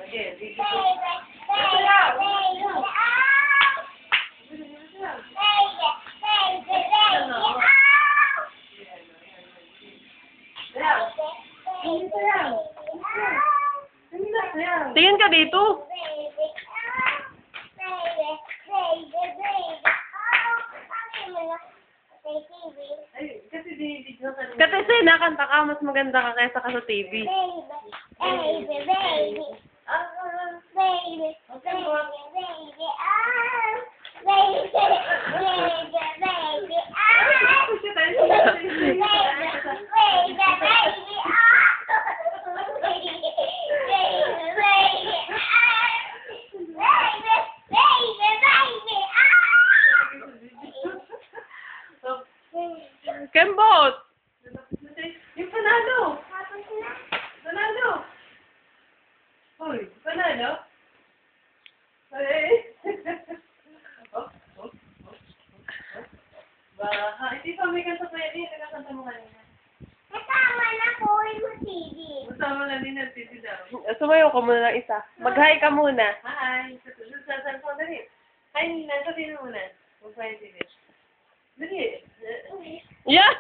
Okay, dito. Tingin ka dito. Ay, kasi binibidyo ka rin. Kasi nakanta ka, mas maganda ka kaysa ka sa TV. Kembot! Yung panalo! Panalo! Hoy, panalo? Ay! Oh, oh, oh, oh. Baha. Hindi pa may kanta pa yan. Nagkakanta mo kanina. Masama lang din ang titi daw. Sumayo ka muna ng isa. Mag-hi ka muna. Hi! Sa cellphone, dali. Hi, Nina. Sabihin mo muna. Mag-hi, titi. Dali. Yeah!